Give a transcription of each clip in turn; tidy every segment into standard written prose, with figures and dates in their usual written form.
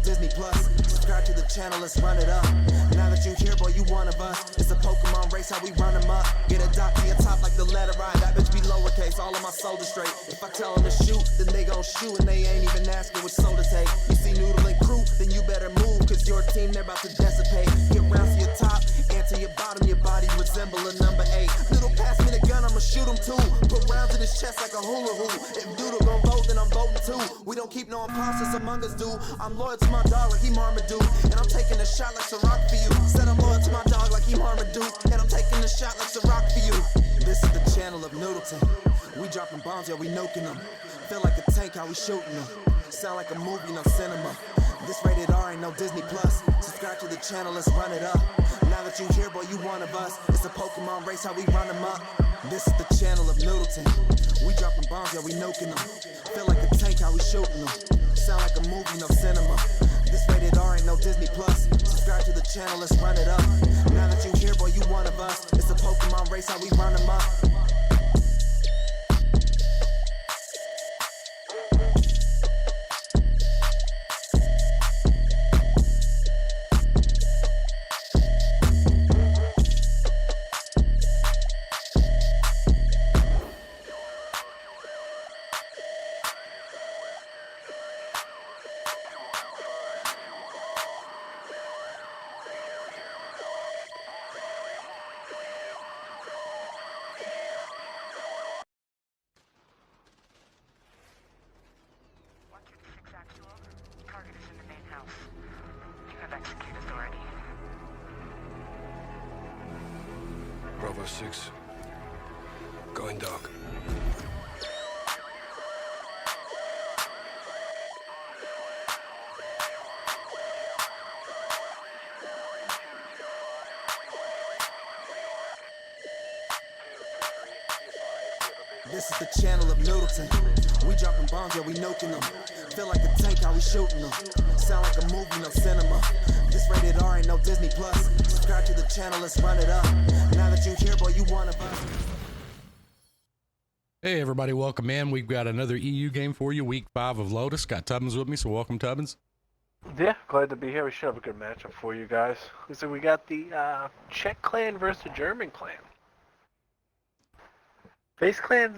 Disney Plus. Subscribe to the channel, let's run it up. Now that you here, boy, you one of us. It's a Pokemon race, how we run them up. Get a dot to your top like the letter I. That bitch be lowercase, all of my soldiers straight. If I tell them to shoot, then they gon' shoot, and they ain't even asking which soul to take. You see Noodle and crew, then you better move, cause your team, they're about to dissipate. Get rounds to your top, and to your bottom, your body resemble a number 8. Noodle, pass me the gun, I'ma shoot him too. Put rounds in his chest like a hula hoop. If Doodle gon' vote, then I'm voting too. We don't keep no imposters among us, dude. I'm loyal to my dog like he Marmaduke, and I'm taking a shot like Ciroc for you. Said I'm loyal to my dog like he Marmaduke, and I'm taking a shot like Ciroc for you. This is the channel of Noodleton. We dropping bombs, yeah, we nuking them. Feel like a tank, how we shooting them. Sound like a movie, no cinema. This rated R ain't no Disney Plus. Subscribe to the channel, let's run it up. Now that you here, boy, you one of us. It's a Pokemon race, how we run them up. This is the channel of Noodleton. We dropping bombs, yeah, we nuking them. Feel like a tank, how we shooting them. Sound like a movie, no cinema. This rated R ain't no Disney Plus. Subscribe to the channel, let's run it up. Now that you here, boy, you one of us. It's a Pokemon race, how we run them up. Target is in the main house. You have execute authority. Bravo 6. Going dark. This is the channel of Noodleton. We dropping bombs, yeah, we nuking them. Feel like a tank, how we shooting them. Sound like a movie, no cinema. This rated R ain't no Disney Plus. Subscribe to the channel, let's run it up. Now that you here, boy, you one of us. Hey everybody, welcome in. We've got another EU game for you, week 5 of Lotus. Got Tubbins with me, so welcome Tubbins. Yeah, glad to be here. We should have a good matchup for you guys. So we got the Czech clan versus the German clan. Face Clan's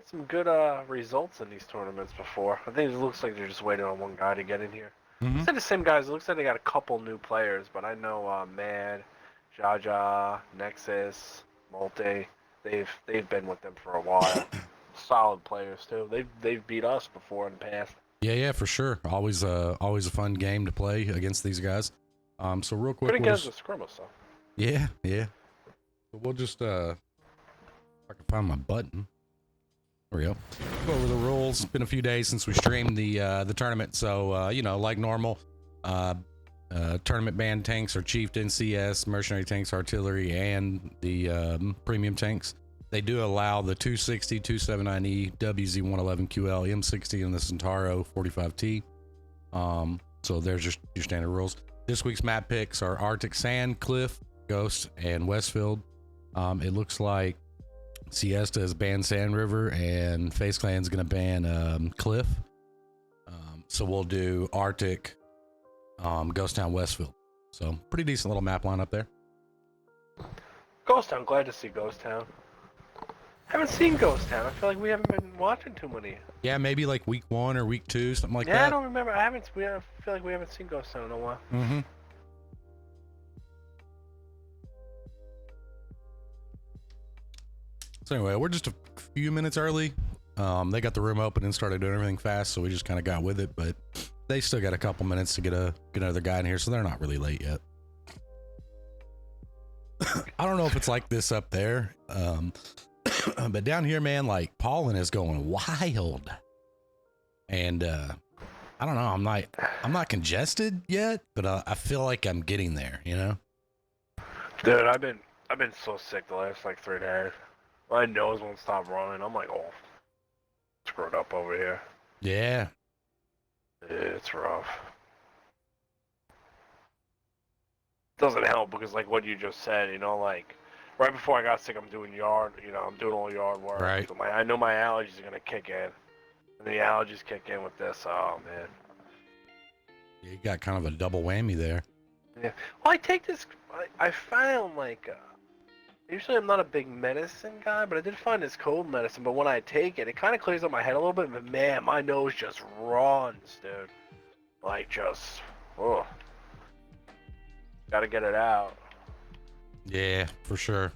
some good results in these tournaments before. I think it looks like they're just waiting on one guy to get in here. Looks like the same guys. It looks like they got a couple new players, but I know Mad, Jaja, Nexus, Multi. They've been with them for a while. Solid players too. They've beat us before in the past. Yeah, for sure. Always a fun game to play against these guys. So real quick, Pretty good as a scrimmage, though. Yeah. So we'll just if I can find my button. There we go. Go over the rules. It's been a few days since we streamed the tournament, so you know, like normal, tournament banned tanks are Chieftain, CS, mercenary tanks, artillery, and the premium tanks. They do allow the 260, 279E, WZ111 QL, M60, and the Centauro 45T. So there's just your standard rules. This week's map picks are Arctic Sand, Cliff, Ghost, and Westfield. It looks like CESTA is banned Sand River, and Face Clan's gonna ban Cliff. So we'll do Arctic, Ghost Town, Westfield. So pretty decent little map line up there. Ghost Town, glad to see Ghost Town. Haven't seen Ghost Town. I feel like we haven't been watching too many. Yeah, maybe like week 1 or week 2, something like that. Yeah, I don't remember. I feel like we haven't seen Ghost Town in a while. So anyway, we're just a few minutes early. They got the room open and started doing everything fast, so we just kind of got with it. But they still got a couple minutes to get another guy in here, so they're not really late yet. I don't know if it's like this up there, but down here, man, like pollen is going wild, and I don't know. I'm not congested yet, but I feel like I'm getting there. You know, Dude, I've been so sick the last like 3 days. My nose won't stop running. I'm like, oh, screwed up over here. yeah. It's rough. Doesn't help because like what you just said, you know, like right before I got sick, I'm doing yard, you know, I'm doing all yard work. Right. So I know my allergies are gonna kick in, and the allergies kick in with this. Oh man. You got kind of a double whammy there. Yeah. Well, I take this. I found like. Usually I'm not a big medicine guy, but I did find this cold medicine. But when I take it, it kind of clears up my head a little bit. But man, my nose just runs, dude. Like just, oh, gotta get it out. Yeah, for sure.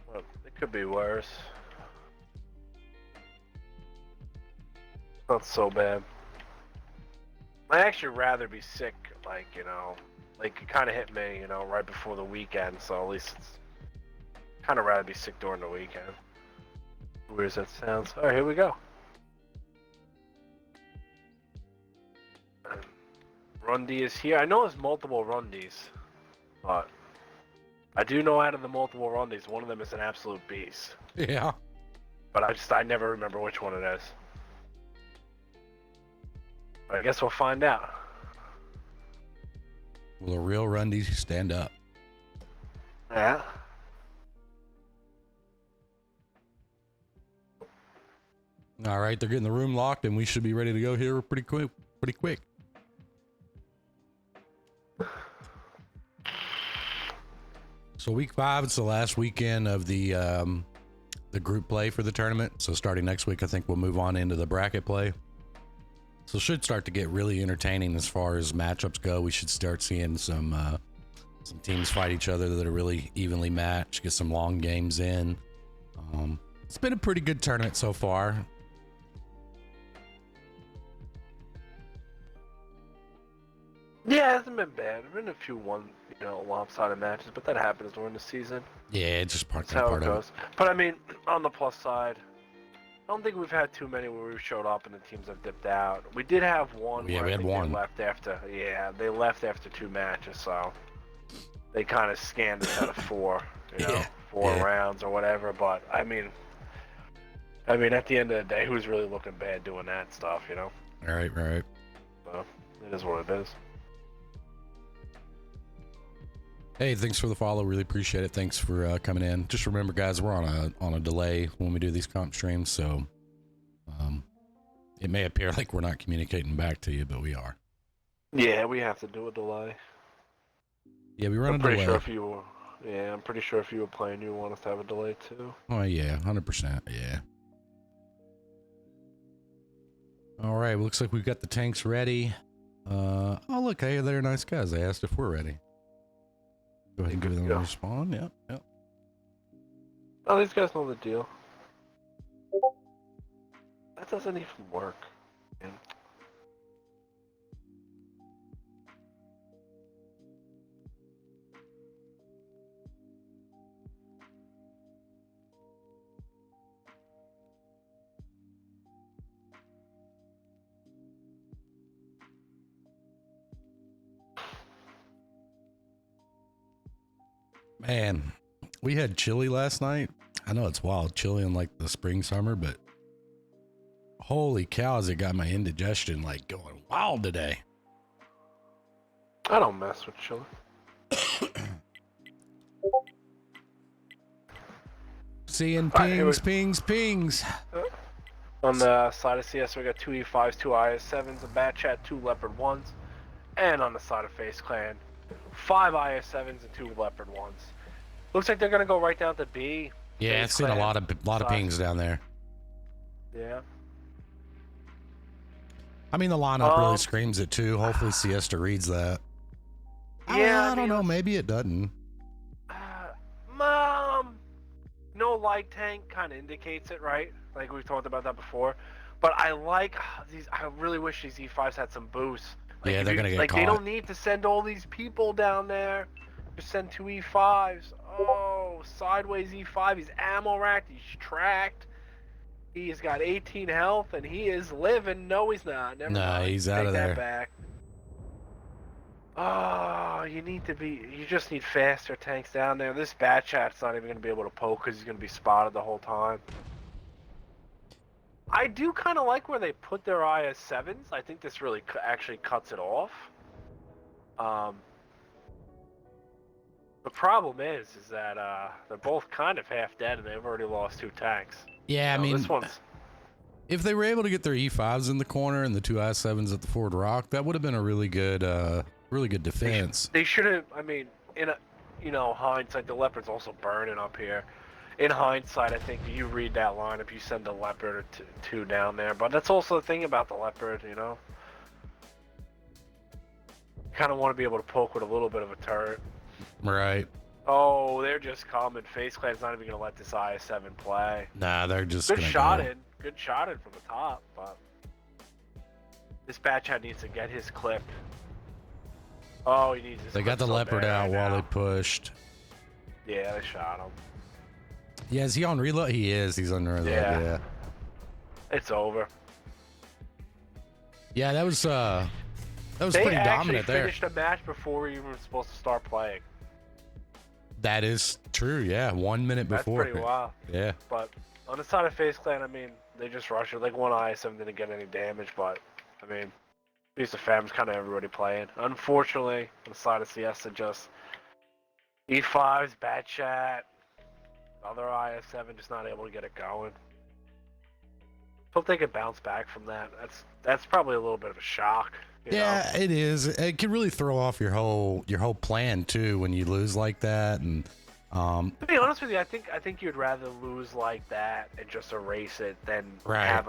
Well, it could be worse. Not so bad. I'd actually rather be sick, like, you know, like it kind of hit me, you know, right before the weekend. So at least it's kind of rather be sick during the weekend. Weird as that sounds. All right, here we go. Rundy is here. I know there's multiple Rundys, but I do know out of the multiple Rundys, one of them is an absolute beast. Yeah. But I never remember which one it is. I guess we'll find out. Will a real Rundy stand up? Yeah. All right, they're getting the room locked, and we should be ready to go here pretty quick. So week 5, it's the last weekend of the group play for the tournament. So starting next week, I think we'll move on into the bracket play. So it should start to get really entertaining as far as matchups go. We should start seeing some teams fight each other that are really evenly matched, get some long games in. It's been a pretty good tournament so far. Yeah, it hasn't been bad. There's been a few lopsided matches, but that happens during the season. Yeah, it's just That's how it goes. But I mean, on the plus side, I don't think we've had too many where we've showed up and the teams have dipped out. We did have one. Yeah, where we I had think one. They left after 2 matches, so they kind of scanned us out of 4, four rounds or whatever. But I mean, at the end of the day, who's really looking bad doing that stuff, you know? Right. So it is what it is. Hey, thanks for the follow. Really appreciate it. Thanks for coming in. Just remember, guys, we're on a delay when we do these comp streams, so it may appear like we're not communicating back to you, but we are. Yeah, we have to do a delay. Yeah, we run a delay. I'm pretty sure if you were playing, you would want us to have a delay too. Oh yeah, 100%. Yeah. All right. Well, looks like we've got the tanks ready. Oh look, hey, they're nice guys. They asked if we're ready. Go ahead and give them a respawn. Yep. Oh, these guys know the deal. That doesn't even work. Man. Man, we had chili last night. I know it's wild, chili in like the spring, summer, but holy cows, it got my indigestion like going wild today. I don't mess with chili. Seeing pings. On the side of CS, we got 2 E5s, 2 IS7s, a Bat Chat, 2 Leopard 1s. And on the side of Face Clan, 5 IS7s and 2 Leopard 1s. Looks like they're going to go right down to B. Yeah, I've seen a lot of pings down there. Yeah. I mean, the lineup really screams it too. Hopefully CESTA reads that. Yeah, I don't know. Maybe it doesn't. No light tank kind of indicates it, right? Like we've talked about that before. But I like these. I really wish these E5s had some boosts. Like, yeah, they're gonna get caught. They don't need to send all these people down there. Just send 2 E5s. Oh, sideways E5. He's ammo racked. He's tracked. He's got 18 health, and he is living. No, he's not. Never mind. He's out of there. Take that back. Oh, you just need faster tanks down there. This Bat Chat's not even going to be able to poke because he's going to be spotted the whole time. I do kind of like where they put their IS-7s. I think this really actually cuts it off. The problem is that they're both kind of half dead and they've already lost 2 tanks. Yeah, I mean, If they were able to get their E5s in the corner and the two I7s at the forward rock, that would have been a really good defense. They should have. I mean, in hindsight, the Leopard's also burning up here. In hindsight, I think you read that lineup, you send the Leopard or two down there. But that's also the thing about the Leopard, you know. Kind of want to be able to poke with a little bit of a turret. Right. Oh, they're just coming. Face Clan's not even gonna let this IS-7 play. Nah, they're just Good gonna shot go. in. Good shot in from the top, but this Batchat needs to get his clip. Oh, he needs his They clip got the so Leopard bad out right while now. they pushed. Yeah, they shot him. Yeah, is he on reload? He is. He's on reload. Yeah. It's over. Yeah, that was They pretty actually dominant there. finished the match before we were supposed to start playing. That is true. Yeah, 1 minute That's before. pretty wild. Yeah. But on the side of FaZe Clan, I mean, they just rushed it. Like one IS-7 didn't get any damage, but I mean, Beast of Fam's kind of everybody playing. Unfortunately, on the side of CESTA, just E5's Batchat, other IS-7 just not able to get it going. Hope they can bounce back from that. That's probably a little bit of a shock. You know? It is. It can really throw off your whole plan too when you lose like that. And To be honest with you, I think you'd rather lose like that and just erase it than Right. have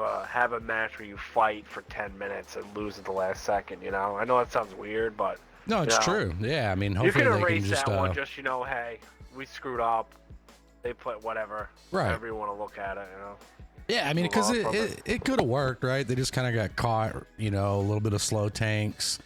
a match where you fight for 10 minutes and lose at the last second. You know, I know that sounds weird, but no, it's you know, true. Yeah, I mean, you hopefully can they erase can just that one. Just hey, we screwed up. They play whatever. Right. However you want to look at it. You know. yeah, I mean, move because on from it could have worked, right? They just kind of got caught, a little bit of slow tanks.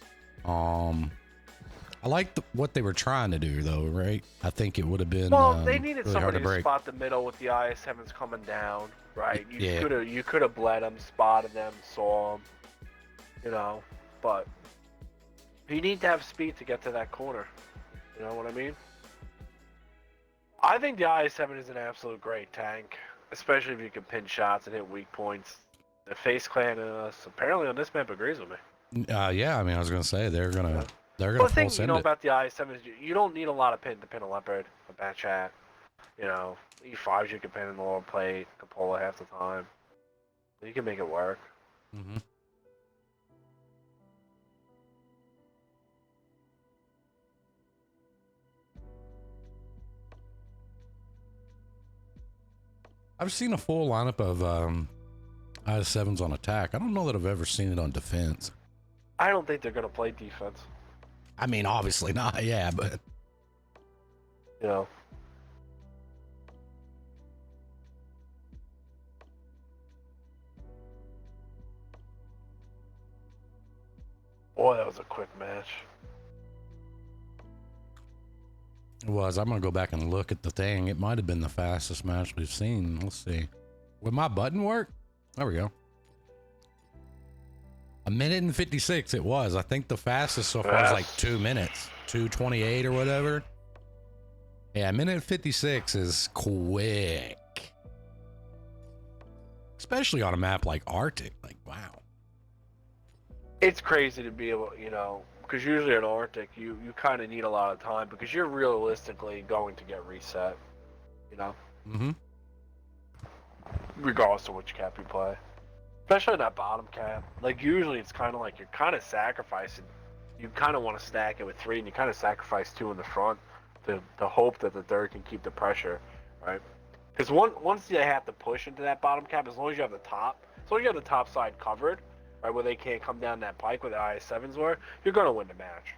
I like what they were trying to do, though, right? I think it would have been Well, they needed really hard somebody to to break. spot the middle with the IS-7s coming down, right? Yeah. You could have bled them, spotted them, saw them, but you need to have speed to get to that corner. You know what I mean? I think the IS-7 is an absolute great tank, especially if you can pin shots and hit weak points. The FaZe Clan apparently on this map agrees with me. Yeah, I mean, I was gonna say they're gonna Well, the full thing send it. about the IS-7 is you don't need a lot of pin to pin a Leopard, a Batchat. E5s you can pin in the lower plate, Capola half the time. You can make it work. Mm-hmm. I've seen a full lineup of IS-7s on attack. I don't know that I've ever seen it on defense. I don't think they're gonna play defense. I mean, obviously not. Yeah, but You know. Boy, that was a quick match. it was. I'm gonna go back and look at the thing. It might have been the fastest match we've seen. Let's see. Would my button work? There we go. 1:56. It was. I think the fastest so far is like 2 minutes, 2:28 or whatever. Yeah, 1:56 is quick, especially on a map like Arctic. Like, wow. It's crazy to be able, because usually in Arctic you kind of need a lot of time because you're realistically going to get reset, Mm-hmm. regardless of which cap you play. Especially that bottom cap. Like, usually it's kind of like you're kind of sacrificing. You kind of want to stack it with 3, and you kind of sacrifice 2 in the front to hope that the third can keep the pressure, right? Because once you have to push into that bottom cap, as long as you have the top side covered, right, where they can't come down that pike where the IS-7s were, you're going to win the match.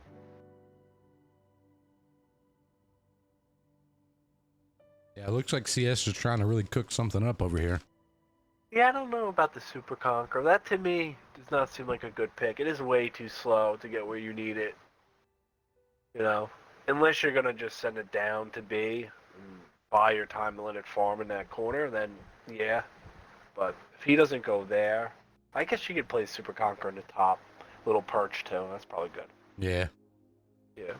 Yeah, it looks like CS is trying to really cook something up over here. Yeah, I don't know about the Super Conqueror. That to me does not seem like a good pick. It is way too slow to get where you need it. Unless you're gonna just send it down to B and buy your time to let it farm in that corner, then yeah. But if he doesn't go there, I guess you could play Super Conqueror in the top little perch too. That's probably good. Yeah. Yeah.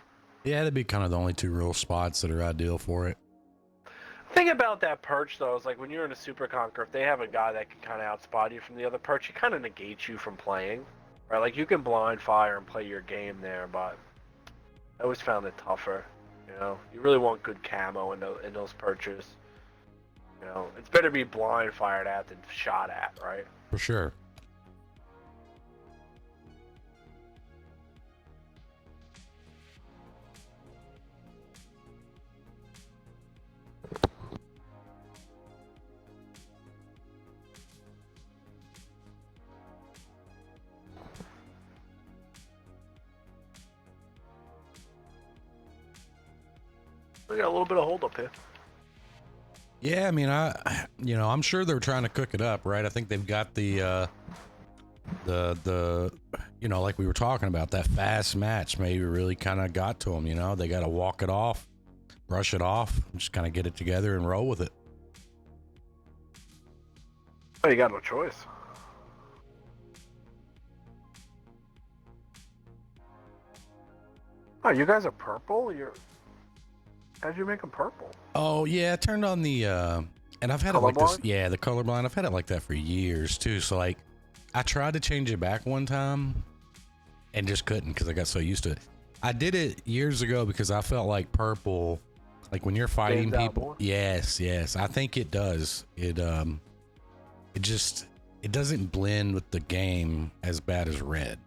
Yeah, that'd be kind of the only 2 real spots that are ideal for it. Thing about that perch though is like when you're in a Super Conqueror, if they have a guy that can kind of outspot you from the other perch, he kind of negates you from playing, right? Like you can blind fire and play your game there, but I always found it tougher. You really want good camo in those perches. It's better to be blind fired at than shot at, right? For sure. We got a little bit of hold up here. Yeah, I mean, I'm sure they're trying to cook it up, right? I think they've got the like we were talking about, that fast match maybe really kind of got to them. They got to walk it off, brush it off, just kind of get it together and roll with it. Oh, you got no choice. Oh, you guys are purple? How'd you make them purple? Oh yeah, I turned on the and I've had it like this. Colorblind? Yeah, the colorblind. I've had it like that for years too. So like, I tried to change it back one time, and just couldn't because I got so used to it. I did it years ago because I felt like purple, like when you're fighting Stands out people. more? Yes, I think it does. It doesn't blend with the game as bad as red.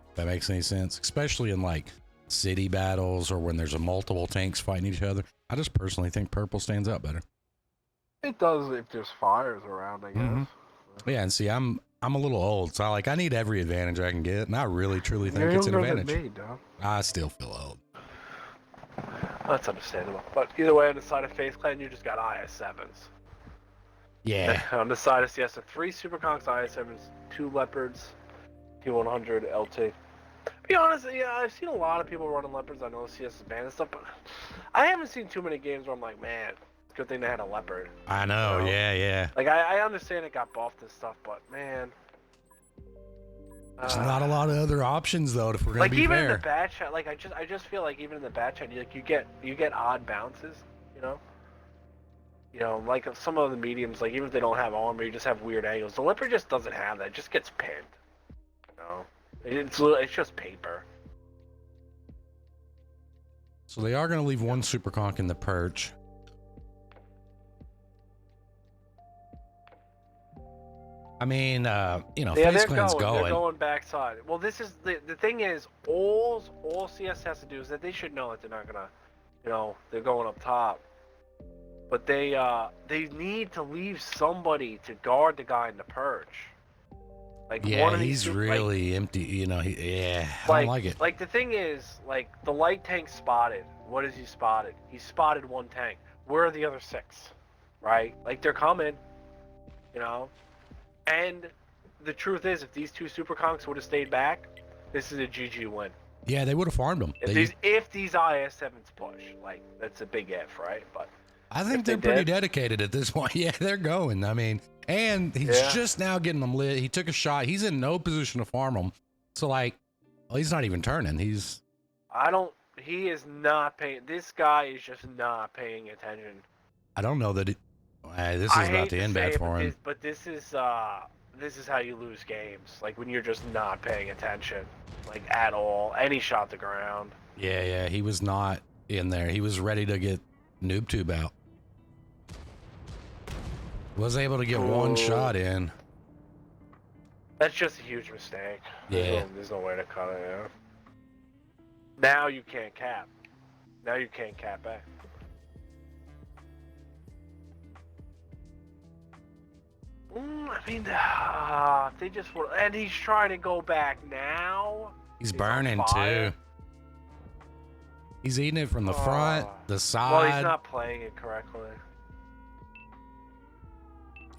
If that makes any sense, especially in like city battles or when there's a multiple tanks fighting each other. I just personally think purple stands out better. It does if there's fires around, I guess. Mhm. Yeah, and see, I'm a little old, so I need every advantage I can get, and I really truly think You're it's an younger than advantage. me, dog. I still feel old. That's understandable. But either way, on the side of Face Clan, you just got IS-7s. Yeah, On the side of CESTA, 3 Super Conks IS-7s, 2 Leopards, T100, LT. Be honest, yeah, I've seen a lot of people running Leopards. I know CS is banned and stuff, but I haven't seen too many games where I'm like, man, good thing they had a Leopard. I know. You know? Yeah. Like, I understand it got buffed and stuff, but man. There's not a lot of other options though, if we're gonna Like be even fair. in the bad chat, like I just feel like even in the bad chat, you get odd bounces, you know. You know, like some of the mediums, like even if they don't have armor, you just have weird angles. The Leopard just doesn't have that; it just gets pinned. You know, it's just paper. So they are gonna leave one super conk in the perch. I mean, Yeah, Face Clan's They're going. going backside. Well, this is the thing is all CS has to do is that they should know that they're not gonna, they're going up top. But they need to leave somebody to guard the guy in the perch. Like Yeah, one of these he's really empty. I don't like it. Like the thing is, like the light tank spotted. What is he spotted? He spotted one tank. Where are the other 6? Right? Like they're coming. And the truth is, if these 2 super conks would have stayed back, this is a GG win. Yeah, they would have farmed him. If these IS-7s push, like that's a big if, right? But I think they're pretty dedicated at this point. Yeah, they're going. I mean, and he's just now getting them lit. He took a shot. He's in no position to farm them. So he's not even turning. He is not paying. This guy is just not paying attention. I don't know that this is about to end bad for him. But this is how you lose games. Like when you're just not paying attention, like at all. Any shot to ground. Yeah, he was not in there. He was ready to get noob tube out. Was able to get one shot in. That's just a huge mistake. Yeah. There's no way to cut it, yeah. Now you can't cap. Now you can't cap back. I mean, they just were, and he's trying to go back now. He's burning too. He's eating it from the front, the side. Well, he's not playing it correctly.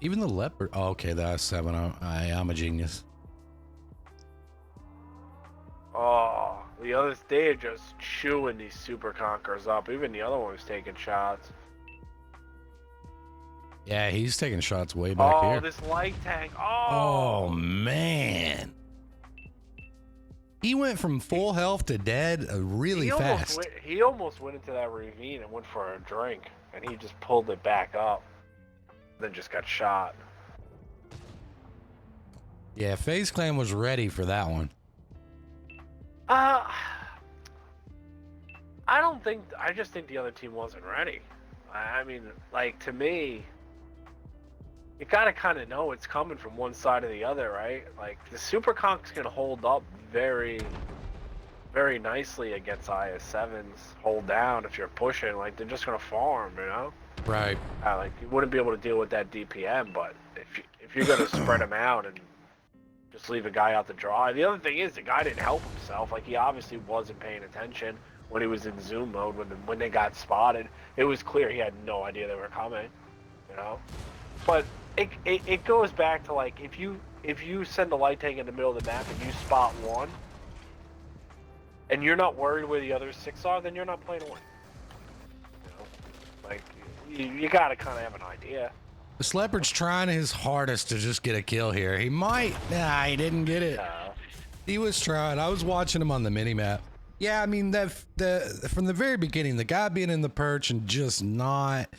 Even the leopard. Oh, okay, that's 7. I'm a genius. Oh, the others, they're just chewing these super conquerors up. Even the other one was taking shots. Yeah, he's taking shots way back here. Oh, this light tank. Oh, man. He went from full health to dead really fast. He almost went into that ravine and went for a drink, and he just pulled it back up. Then just got shot. Yeah, FaZe Clan was ready for that one. I just think the other team wasn't ready. I mean, like, to me, you gotta kind of know it's coming from one side or the other, right? Like the super conks can hold up very, very nicely against IS-7s. Hold down if you're pushing, like they're just gonna farm, you know. Right. Like you wouldn't be able to deal with that DPM, but if you're gonna spread them out and just leave a guy out to dry. The other thing is the guy didn't help himself. Like he obviously wasn't paying attention when he was in zoom mode when they got spotted. It was clear he had no idea they were coming, you know. But it goes back to like if you send a light tank in the middle of the map and you spot one, and you're not worried where the other 6 are, then you're not playing one. You know, like you gotta kind of have an idea. This leopard's trying his hardest to just get a kill here. He might. Nah, he didn't get it. He was trying. I was watching him on the minimap. Yeah, I mean, from the very beginning, the guy being in the perch and just not.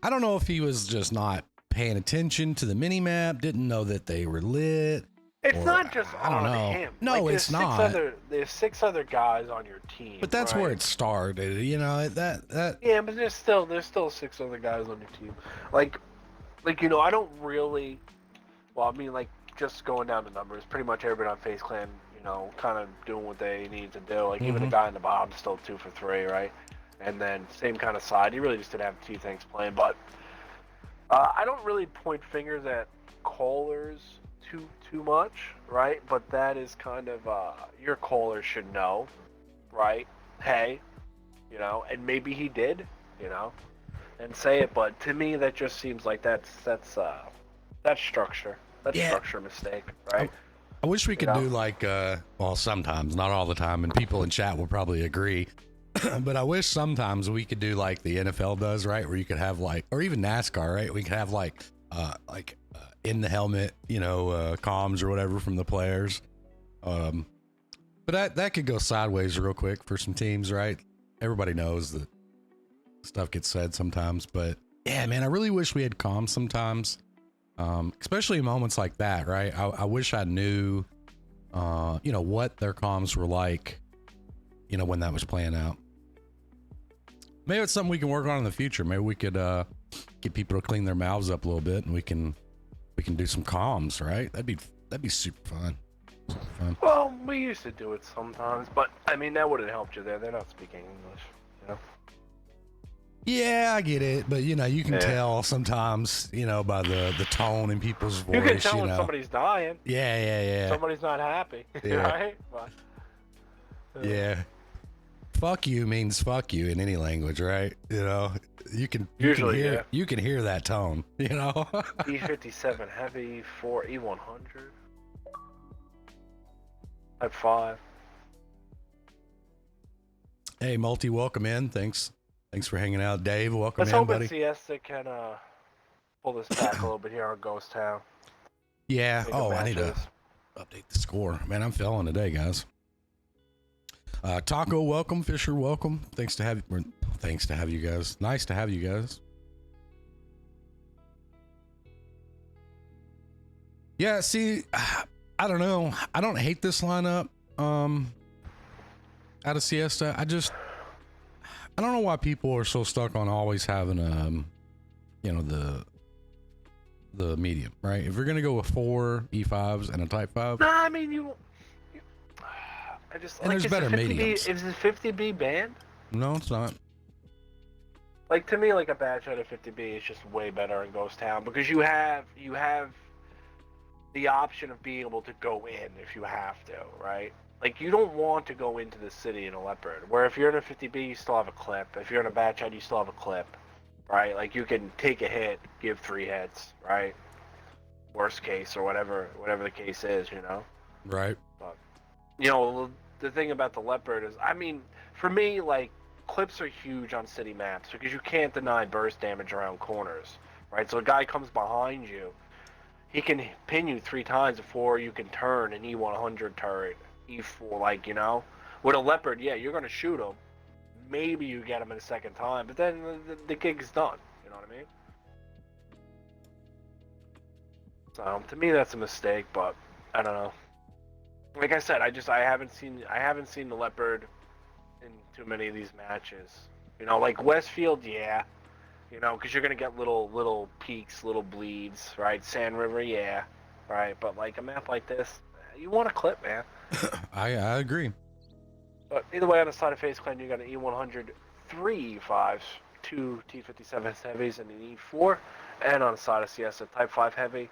I don't know if he was just not paying attention to the minimap, didn't know that they were lit. It's not just I don't know. him. No, like, it's not. There's 6 other guys on your team. But that's right? where it started, you know. That. Yeah, but there's still 6 other guys on your team. Like you know, I don't really. Well, I mean, like just going down the numbers, pretty much everybody on FaZe Clan, you know, kind of doing what they need to do. Like even the guy in the bottom still 2 for 3, right? And then same kind of side. He really just didn't have 2 things playing, but. I don't really point fingers at callers too much, right? But that is kind of your caller should know, right? Hey, you know, and maybe he did, you know, and say it. But to me, that just seems like that's structure. That's structure mistake, right? I wish we could do like, well, sometimes, not all the time, and people in chat will probably agree. But I wish sometimes we could do like the NFL does, right? Where you could have like, or even NASCAR, right? We could have like in the helmet, you know, comms or whatever from the players. But that could go sideways real quick for some teams, right? Everybody knows that stuff gets said sometimes, but yeah, man, I really wish we had comms sometimes, especially in moments like that, right? I wish I knew, you know, what their comms were like, you know, when that was playing out. Maybe it's something we can work on in the future. Maybe we could get people to clean their mouths up a little bit, and we can do some comms, right? That'd be super fun. Super fun. Well, we used to do it sometimes, but I mean that wouldn't help you there. They're not speaking English, you know. Yeah, I get it, but you know, you can tell sometimes, you know, by the tone in people's voice. You can tell you when know. somebody's dying. Yeah. Somebody's not happy, right? But, yeah. Fuck you means fuck you in any language, right? You know, you can hear that tone, you know. E57 heavy 4 E100 Type 5. Hey, Multi, welcome in. Thanks for hanging out. Dave, welcome Let's in, hope buddy. CESTA can pull this back a little bit here on Ghost Town. Yeah. I need to update the score. Man, I'm failing today, guys. Taco, welcome. Fisher, welcome. Thanks to have you guys. Nice to have you guys. Yeah, see, I don't know. I don't hate this lineup out of Siesta. I don't know why people are so stuck on always having you know, the medium, right? If you're gonna go with 4 E5s and a Type 5. Nah, I mean I just And like, there's better mediums. Is the 50B banned? No, it's not. Like to me, like a badge out of 50B is just way better in Ghost Town because you have the option of being able to go in if you have to, right? Like you don't want to go into the city in a Leopard. Where if you're in a 50B, you still have a clip. If you're in a badge out, you still have a clip, right? Like you can take a hit, give 3 hits, right? Worst case or whatever the case is, you know. Right. But, you know, the thing about the Leopard is, I mean, for me, like, clips are huge on city maps because you can't deny burst damage around corners, right? So a guy comes behind you, he can pin you 3 times before you can turn an E100 turret, E4, like, you know? With a Leopard, yeah, you're going to shoot him. Maybe you get him in a second time, but then the gig's done, you know what I mean? So, to me, that's a mistake, but I don't know. Like I said, I haven't seen the Leopard in too many of these matches. You know, like Westfield, yeah. You know, because you're gonna get little peaks, little bleeds, right? Sand River, yeah, right. But like a map like this, you want a clip, man. I agree. But either way, on the side of Face Clan, you got an E100, 3 E5s, 2 T57 heavies, and an E4. And on the side of CESTA, Type 5 heavy,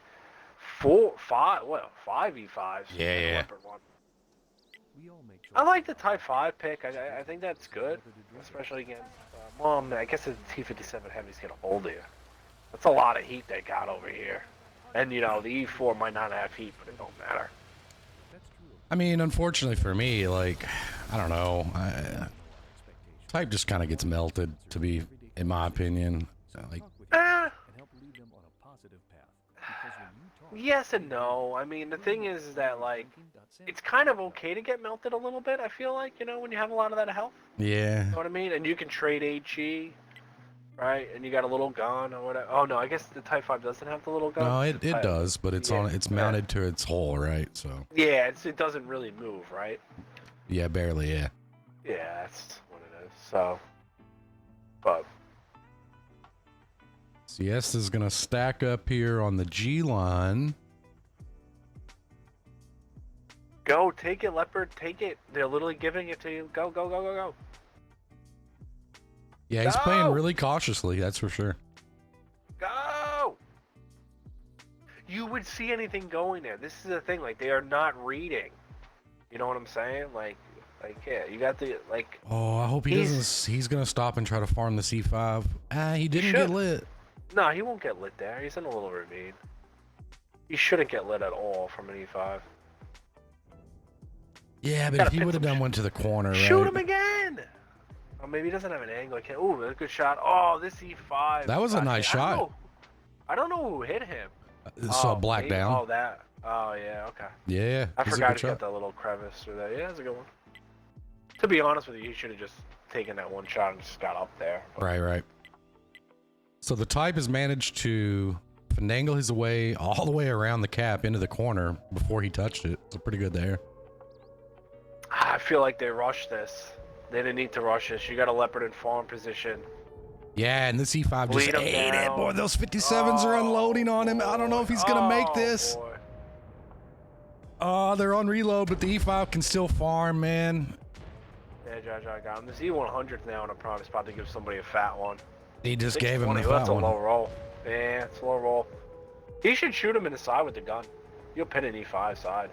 5 E5s. Yeah, and a yeah. Leopard 1. I like the Type 5 pick. I think that's good, especially against. Well, I guess the T57 heavies get a hold of you. That's a lot of heat they got over here. And you know, the E4 might not have heat, but it don't matter. I mean, unfortunately for me, like, I don't know, type just kind of gets melted, to be, in my opinion. Like, yes and no. I mean, the thing is that, like, it's kind of okay to get melted a little bit, I feel like, you know, when you have a lot of that health. yeah. You know what I mean? And you can trade HE, right? And you got a little gun or whatever. Oh, no, I guess the Type 5 doesn't have the little gun. No, it does, but it's it's mounted to its hull, right? So. Yeah, it doesn't really move, right? Yeah, barely, yeah. Yeah, that's what it is. So, but Siesta's gonna stack up here on the G line. go, take it, Leopard, take it. They're literally giving it to you. Go, go, go, go, go. Yeah, he's Go! playing really cautiously, that's for sure. Go! You would see anything going there. This is the thing, like, they are not reading. You know what I'm saying? Like, yeah, you got the, like... Oh, I hope he doesn't. He's gonna stop and try to farm the C5. Ah, he didn't get lit. No, he won't get lit there. He's in a little ravine. He shouldn't get lit at all from an E5. Yeah, but if he would have done one to the corner, Shoot right? him again! Oh, maybe he doesn't have an angle. Ooh, that's a good shot. Oh, this E5. That was a nice shot. I don't know who hit him. So black maybe, down. Oh, that. Oh, yeah, okay. Yeah, I he's a forgot good to get shot. that little crevice through that. Yeah, that's a good one. To be honest with you, he should have just taken that one shot and just got up there. But... Right. So the Type has managed to finagle his way all the way around the cap into the corner before he touched it. So pretty good there. I feel like they rushed this. They didn't need to rush this. You got a Leopard in farm position. Yeah, and this E5 just Bleed him ate it. down. Boy, those 57s are unloading on him. I don't know if he's going to make this. Boy. Oh, they're on reload, but the E5 can still farm, man. Yeah, Josh, I got him. This E100's now in a prime spot to give somebody a fat one. He just gave him the 620, fat that's a one. low roll. Yeah, it's a low roll. He should shoot him in the side with the gun. You'll pin an E5 side.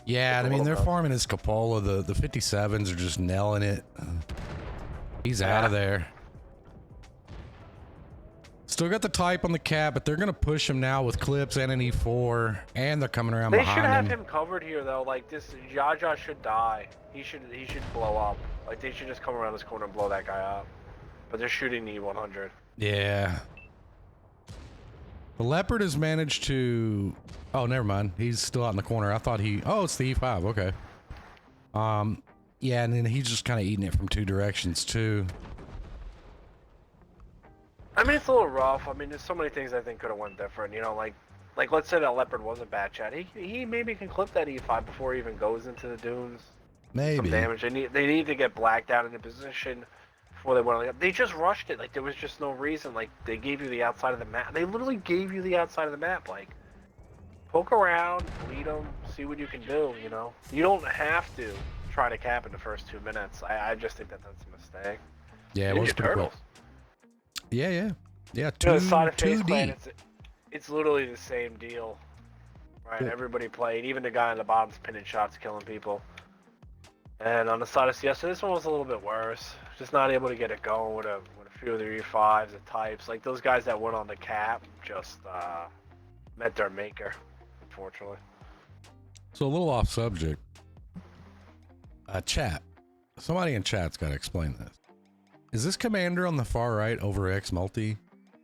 Yeah, I mean, they're farming his cupola. The 57s are just nailing it. He's out of there. Still got the Type on the cap, but they're going to push him now with clips and an E4, and they're coming around They behind should have him. him covered here, though. Like, this, Jaja should die. He should blow up. Like, they should just come around this corner and blow that guy up. But they're shooting the E100. Yeah. The Leopard has managed to... Oh, never mind. He's still out in the corner. I thought he... Oh, it's the E5. Okay. Yeah, and then he's just kind of eating it from two directions, too. I mean, it's a little rough. I mean, there's so many things I think could have went different. You know, like let's say that Leopard was a bad chat. He maybe can clip that E5 before he even goes into the dunes. Maybe. Some damage. They need to get blacked out into position before they went. They just rushed it. Like, there was just no reason. Like, they gave you the outside of the map. They literally gave you the outside of the map. Like, poke around, lead them, see what you can do. You know, you don't have to try to cap in the first 2 minutes. I just think that that's a mistake. Yeah, it was Ninja pretty Turtles. quick. Yeah. You know, the 2 side of Face 2D. Clan, it's literally the same deal, right? Yeah. Everybody played, even the guy on the bottom's pinning shots, killing people. And on the side of CESTA, this one was a little bit worse. Just not able to get it going with a few of the E5s, the Types. Like, those guys that went on the cap just met their maker, unfortunately. So a little off subject. Chat. Somebody in chat's got to explain this. Is this commander on the far right over X multi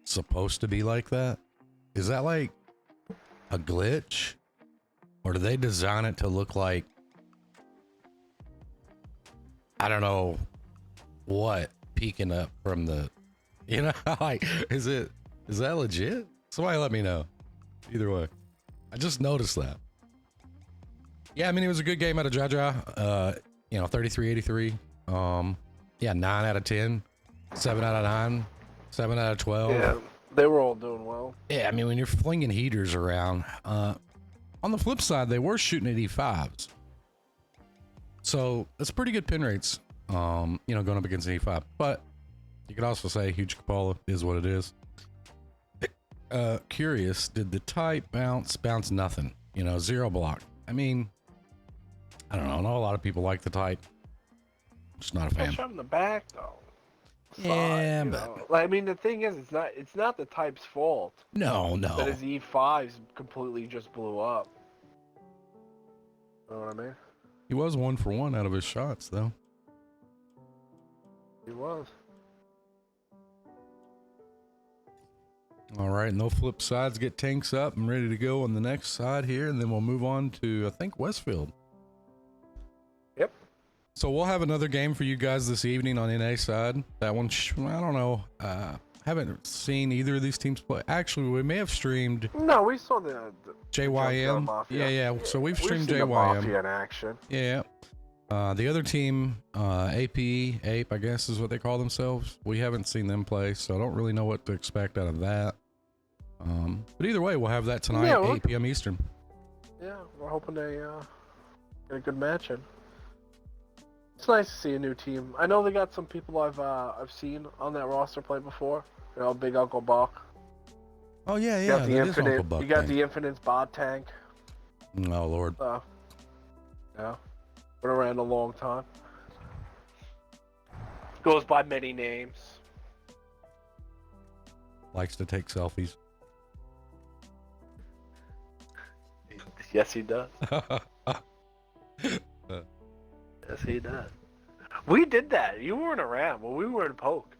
supposed to be like that? Is that like a glitch? Or do they design it to look like, I don't know what, peeking up from the, you know, like, is that legit? Somebody let me know. Either way. I just noticed that. Yeah, I mean, it was a good game out of Jaja. You know, 33-83. Yeah, 9 out of 10, 7 out of 9. 7 out of 12. Yeah, they were all doing well. Yeah, I mean, when you're flinging heaters around, on the flip side, they were shooting at E5s. So that's pretty good pin rates, going up against an E5. But you could also say huge cupola is what it is. Curious, did the type bounce nothing? 0 block. I mean, I don't know. I know a lot of people like the type. Just not a fan. Shot in the back though. Yeah, but I mean, the thing is, it's not the type's fault. No. That his E5s completely just blew up. You know what I mean? He was 1 for 1 out of his shots, though. He was. All right, no flip sides. Get tanks up and ready to go on the next side here, and then we'll move on to, I think, Westfield. Yep. So we'll have another game for you guys this evening on NA side. That one, I don't know. Haven't seen either of these teams play. Actually, we may have streamed. No, we saw the JYM. Yeah. So we've streamed seen JYM. The Mafia in action. Yeah. The other team, Ape, I guess is what they call themselves. We haven't seen them play, so I don't really know what to expect out of that. But either way, we'll have that tonight, 8 p.m. Eastern. Yeah, we're hoping they get a good match in. It's nice to see a new team. I know they got some people I've seen on that roster play before. Big Uncle Buck. Oh yeah. You got the that is Infinite. Uncle Buck You got thing. the Infinite's bot tank. Oh Lord. Yeah, been around a long time. Goes by many names. Likes to take selfies. Yes, he does. Yes, he does. We did that. You weren't around when we were in Poke.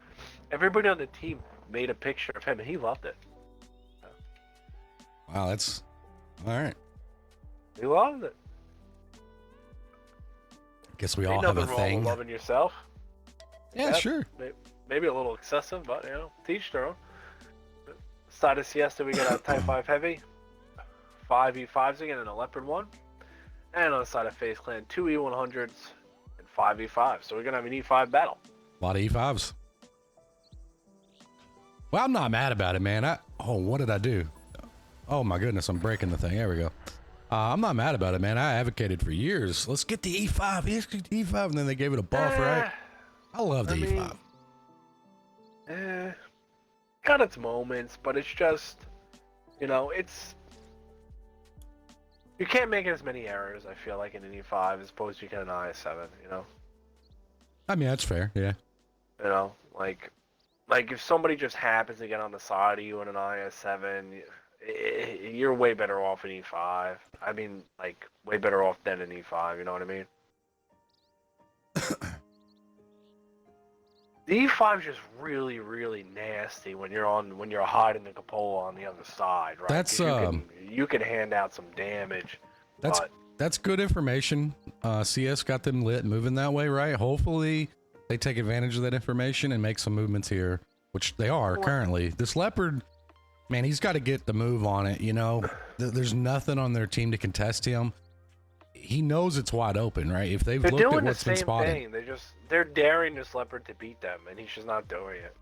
Everybody on the team made a picture of him, and he loved it. Wow, that's all right. He loved it. Guess we all have a Ain't nothing wrong thing. with loving yourself. Yeah, sure. Maybe a little excessive, but teach their own. Side of CESTA, we got a Type 5 Heavy, 5 E5s again, and a Leopard 1. And on the side of FaZe Clan, 2 E100s and 5 E5s. So we're going to have an E5 battle. A lot of E5s. Well, I'm not mad about it, man. What did I do? Oh my goodness, I'm breaking the thing. There we go. I'm not mad about it, man. I advocated for years. Let's get the E5. Let's get the E5, and then they gave it a buff, right? I love the E5. Got its moments, but it's just, it's... You can't make as many errors, I feel like, in an E5 as opposed to you can in an IS-7, I mean, that's fair, yeah. Like if somebody just happens to get on the side of you in an IS-7, you're way better off in E5. I mean, like, way better off than an E5, you know what I mean? The E5 is just really, really nasty when you're hiding the cupola on the other side, right? That's you can hand out some damage. That's good information. CS got them lit, moving that way, right? Hopefully, they take advantage of that information and make some movements here, which they are currently. This Leopard, man, he's got to get the move on it. There's nothing on their team to contest him. He knows it's wide open, right? If they're looked at what's been spotted. Thing. They're daring this Leopard to beat them, and he's just not doing it.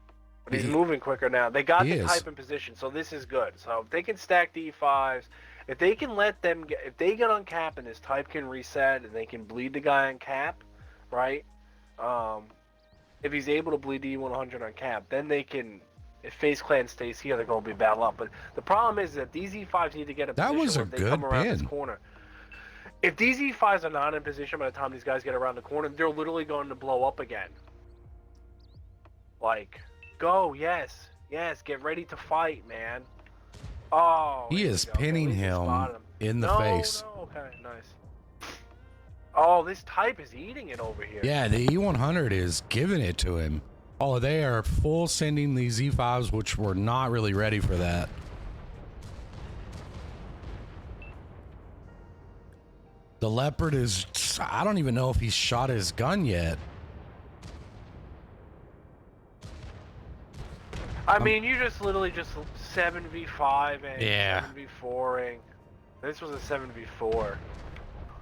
But he's moving quicker now. They got the type in position, so this is good. So if they can stack the E5s, if they can if they get on cap and this type can reset and they can bleed the guy on cap, right? If he's able to bleed the E100 on cap, then they can. If FaZe Clan stays here, they're going to be battle up. But the problem is that these E5s need to get a position where they come around this corner. If these E5s are not in position by the time these guys get around the corner, they're literally going to blow up again. Like, go, yes, get ready to fight, man. Oh, he is pinning him in the face. No, okay, nice. Oh, this type is eating it over here. Yeah, the E100 is giving it to him. Oh, they are full sending these E5s, which were not really ready for that. The Leopard is, I don't even know if he's shot his gun yet. I mean, you just literally 7v5 and 7v4ing. This was a 7v4.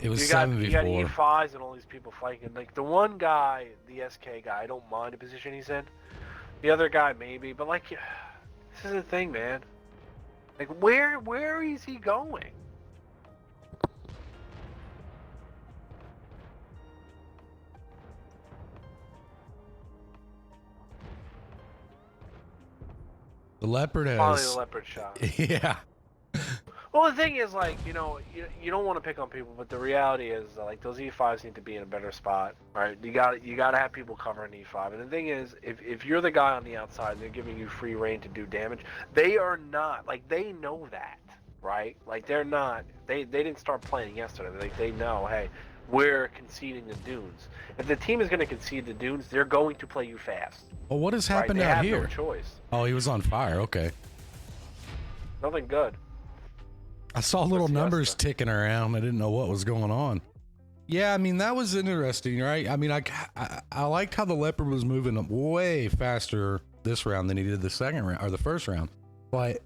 It was 7v4. You got E5s and all these people fighting. Like, the one guy, the SK guy, I don't mind the position he's in. The other guy maybe, but like, this is the thing, man. Like, where is he going? The leopard Probably the has. leopard shot. Yeah. Well, the thing is, like, you know, you don't want to pick on people, but the reality is, like, those E5s need to be in a better spot, right? You got to have people covering E5. And the thing is, if you're the guy on the outside and they're giving you free reign to do damage, they are not, like, they know that, right? Like, they're not, they didn't start playing yesterday. Like, they know, hey, we're conceding the dunes. If the team is going to concede the dunes, they're going to play you fast. Well, what has Right? happened They out have here? no choice. Oh, he was on fire. Okay. Nothing good. I saw little CESTA. numbers ticking around. I didn't know what was going on. Yeah, I mean, that was interesting, right? I mean, I liked how the leopard was moving up way faster this round than he did the second round or the first round. But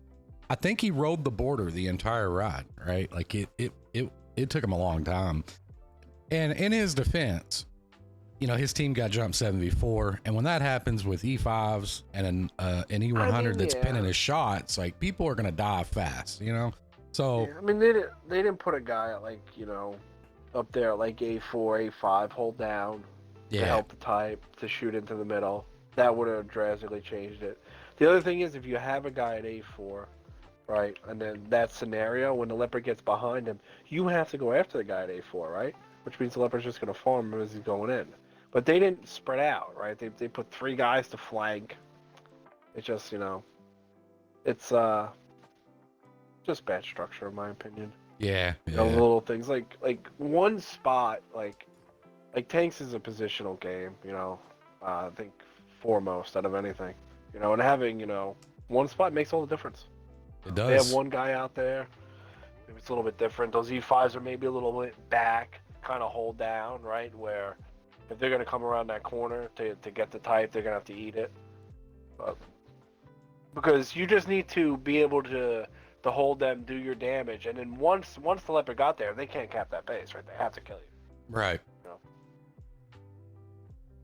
I think he rode the border the entire ride, right? Like it took him a long time. And in his defense, you know, his team got jumped 7v4, and when that happens with E5s and an E100 that's pinning his shots, like, people are gonna die fast, you know. So yeah, I mean, they didn't put a guy at, like, you know, up there at, like, A4, A5, hold down to help the type to shoot into the middle. That would have drastically changed it. The other thing is, if you have a guy at A4, right, and then that scenario when the leopard gets behind him, you have to go after the guy at A4, right? Which means the leopard's just gonna farm him as he's going in. But they didn't spread out, right? They put 3 guys to flank. It's just, you know, it's just bad structure in my opinion. yeah. You know, little things like one spot, like tanks is a positional game, you know. I think foremost out of anything, you know, and having, you know, one spot makes all the difference. It does. They have one guy out there. Maybe it's a little bit different. Those E5s are maybe a little bit back, kind of hold down, right? Where if they're gonna come around that corner to get the type, they're gonna have to eat it. But, because you just need to be able to hold them, do your damage, and then once the leopard got there, they can't cap that base, right? They have to kill you. Right. You know?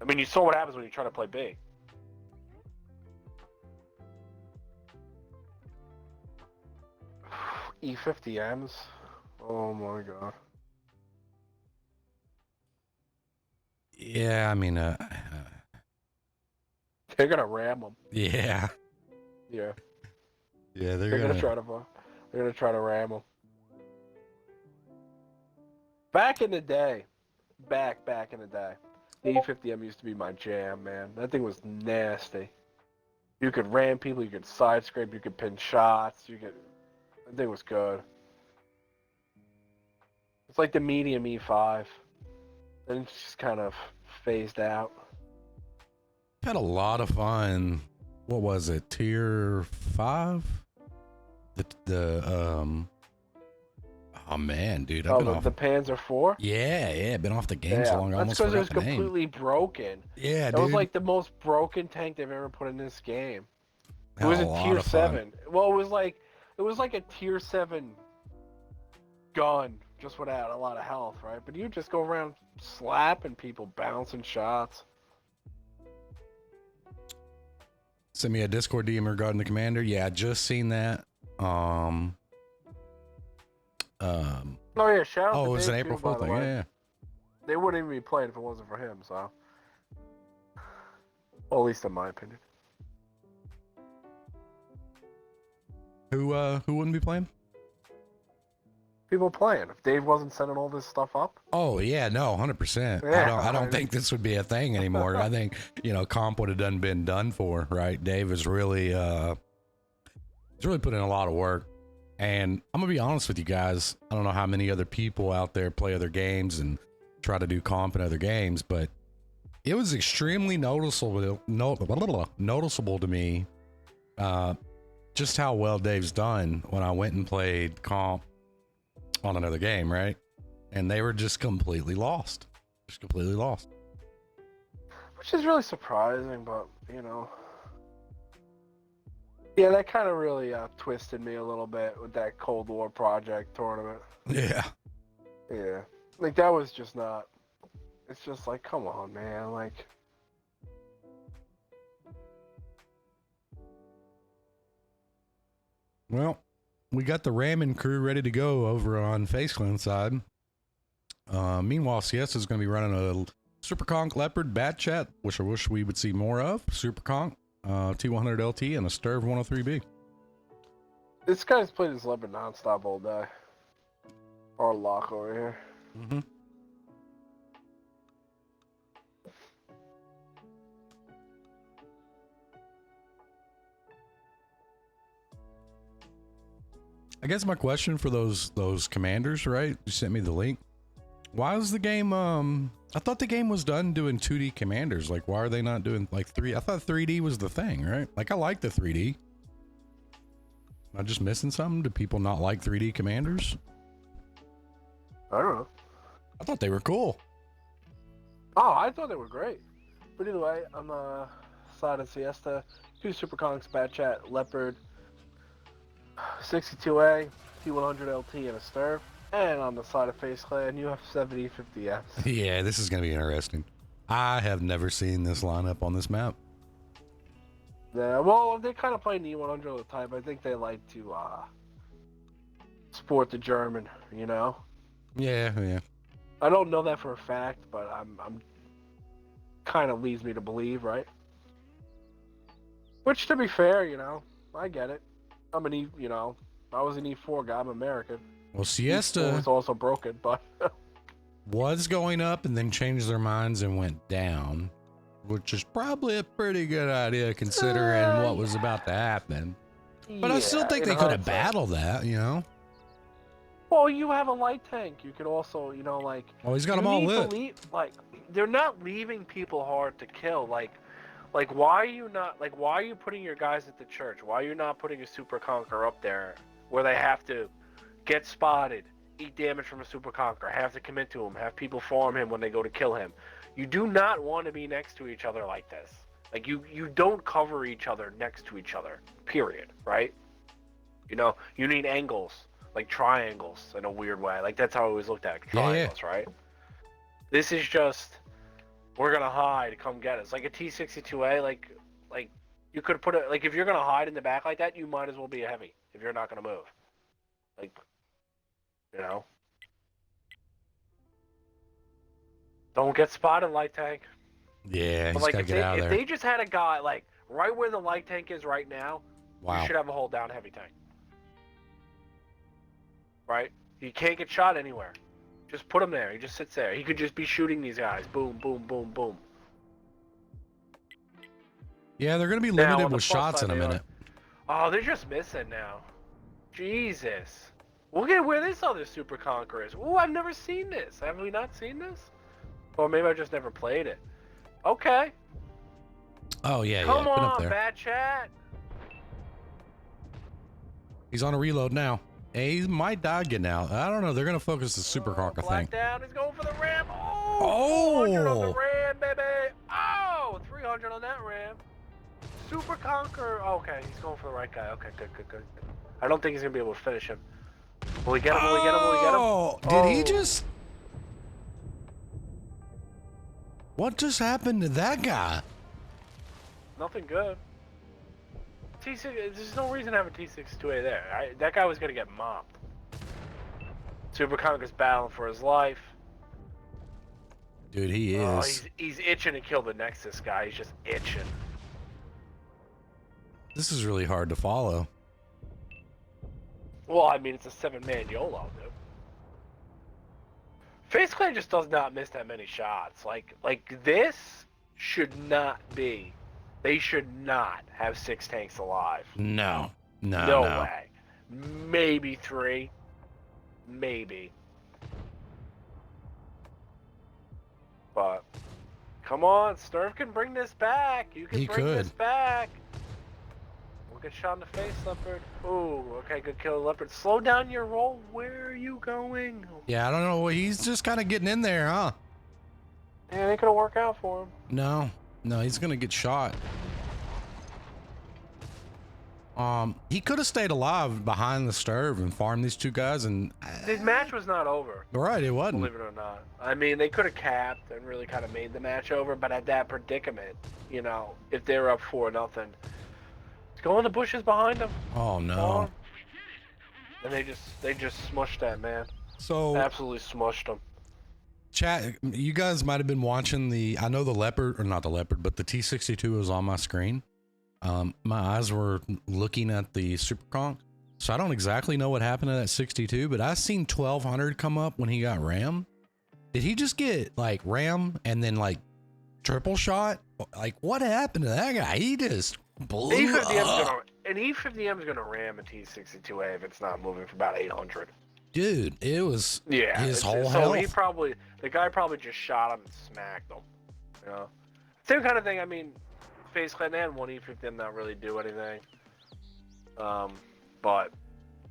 I mean, you saw what happens when you try to play B. E50Ms. Oh my god. Yeah, I mean, They're gonna ram them. yeah. Yeah. Yeah, They're gonna try to ram them. Back in the day, back in the day, the E50M used to be my jam, man. That thing was nasty. You could ram people, you could side scrape, you could pin shots, that thing was good. It's like the medium E5. Then it's just kind of phased out. Had a lot of fun. What was it? Tier 5? Oh man, dude, I've been off the Panzer IV? Yeah, been off the game so long. I That's almost because it forgot was the name. completely broken. Yeah, It dude. was like the most broken tank they've ever put in this game. It Had was a a lot tier of fun. 7. Well, it was like a tier 7 gun, just without a lot of health, right? But you just go around slapping people, bouncing shots. Send me a Discord DM regarding the commander. Yeah, I just seen that. Oh yeah, shout out Oh, to it was Dave an April too, by Fool the thing. way. Yeah. They wouldn't even be playing if it wasn't for him, so. Well, at least in my opinion. Who wouldn't be playing? People playing. If Dave wasn't setting all this stuff up. Oh yeah, no, 100%. Yeah, I don't think this would be a thing anymore. I think, you know, comp would have been done for, right? Dave is really he's really put in a lot of work. And I'm gonna be honest with you guys. I don't know how many other people out there play other games and try to do comp in other games, but it was extremely noticeable to me just how well Dave's done when I went and played comp on another game, right? And they were just completely lost. Which is really surprising, but, you know. Yeah, that kind of really twisted me a little bit with that Cold War Project tournament. Yeah. Yeah. Like, that was just not... It's just like, come on, man. Like... Well, we got the ramming crew ready to go over on FaceClan side. Meanwhile, CESTA is going to be running a Super Conk Leopard Bat Chat, which I wish we would see more of. Super Conk, T100 LT, and a Sturv 103B. This guy's played his Leopard nonstop all day. Our lock over here. Mm-hmm. I guess my question for those commanders, right? You sent me the link. Why is the game, I thought the game was done doing 2D commanders. Like, why are they not doing, like, 3? I thought 3D was the thing, right? Like, I like the 3D. Am I just missing something? Do people not like 3D commanders? I don't know. I thought they were cool. Oh, I thought they were great. But either way, on the side of Siesta, 2 Super Conks, Bat Chat, Leopard, 62A, T100 LT, and a Sturf. And on the side of Face Clan, you have 7050S. Yeah, this is going to be interesting. I have never seen this lineup on this map. Yeah, well, they kind of play E100 all the time. I think they like to sport the German, you know? Yeah. I don't know that for a fact, but I'm kind of leads me to believe, right? Which, to be fair, you know, I get it. I'm an I was an E4 guy. I'm American. Well, CESTA was also broken, but was going up and then changed their minds and went down, which is probably a pretty good idea considering what was about to happen. But I still think they could have battled that, you know? Well, you have a light tank. You could also, you know, like... Oh, he's got them all lit. Like, they're not leaving people hard to kill. Like, why are you putting your guys at the church? Why are you not putting a Super Conqueror up there where they have to get spotted, eat damage from a Super Conqueror, have to commit to him, have people farm him when they go to kill him? You do not want to be next to each other like this. Like, you don't cover each other next to each other, period, right? You know, you need angles, like triangles in a weird way. Like, that's how I always looked at it, triangles, right? This is just, we're going to hide, come get us. Like a T62A, like you could put it, like, if you're going to hide in the back like that, you might as well be a heavy if you're not going to move. Like, you know? Don't get spotted, light tank. Yeah, he's like, gotta get out of there. If they just had a guy, like, right where the light tank is right now, wow, you should have a hold down heavy tank. Right? He can't get shot anywhere. Just put him there. He just sits there. He could just be shooting these guys. Boom, boom, boom, boom. Yeah, they're going to be limited with shots in a minute. Oh, they're just missing now. Jesus. Look at where this other Super Conqueror is. Ooh, I've never seen this. Have we not seen this? Or maybe I just never played it. Okay. Oh, yeah, Come been up on, there. Bad Chat. He's on a reload now. He might die getting out. I don't know. They're going to focus the Super Conqueror thing. Down. He's going for the ram. Oh! 400 on the ram, baby. Oh! 300 on that ram. Super Conqueror. Okay, he's going for the right guy. Okay, good. I don't think he's going to be able to finish him. Will he get him? Will he get him? Will he get him? Oh! Did he just... What just happened to that guy? Nothing good. T6, there's no reason to have a T62A there. That guy was going to get mopped. Super Conqueror's battling for his life. Dude, he is. Oh, he's itching to kill the Nexus guy. He's just itching. This is really hard to follow. Well, I mean, it's a 7-man YOLO, dude. FaZe Clan just does not miss that many shots. Like this should not be. They should not have 6 tanks alive. No way. Maybe 3. Maybe. But come on, Sturf can bring this back. You can bring this back. We'll get shot in the face, Leopard. Ooh, okay, good kill, Leopard. Slow down your roll. Where are you going? Yeah, I don't know. He's just kind of getting in there, huh? Yeah, it ain't gonna work out for him. No, he's gonna get shot. He could have stayed alive behind the Sturv and farmed these 2 guys, and this match was not over. Right, it wasn't. Believe it or not. I mean, they could have capped and really kind of made the match over, but at that predicament, you know, if they were up 4-0, go in the bushes behind them. Oh no. and they just smushed that man. So Absolutely smushed him. chat, you guys might have been watching I know the Leopard, or not the Leopard, but the T62 was on my screen. My eyes were looking at the Super Conch, so I don't exactly know what happened to that 62, but I seen 1200 come up when he got ram. Did he just get like ram and then like triple shot? Like what happened to that guy? He just blew up. An E50M is gonna ram a T62A if it's not moving for about 800. Dude, it was his whole so health. The guy probably just shot him and smacked him. You know, same kind of thing. I mean, Face Clan and one E50M not really do anything. But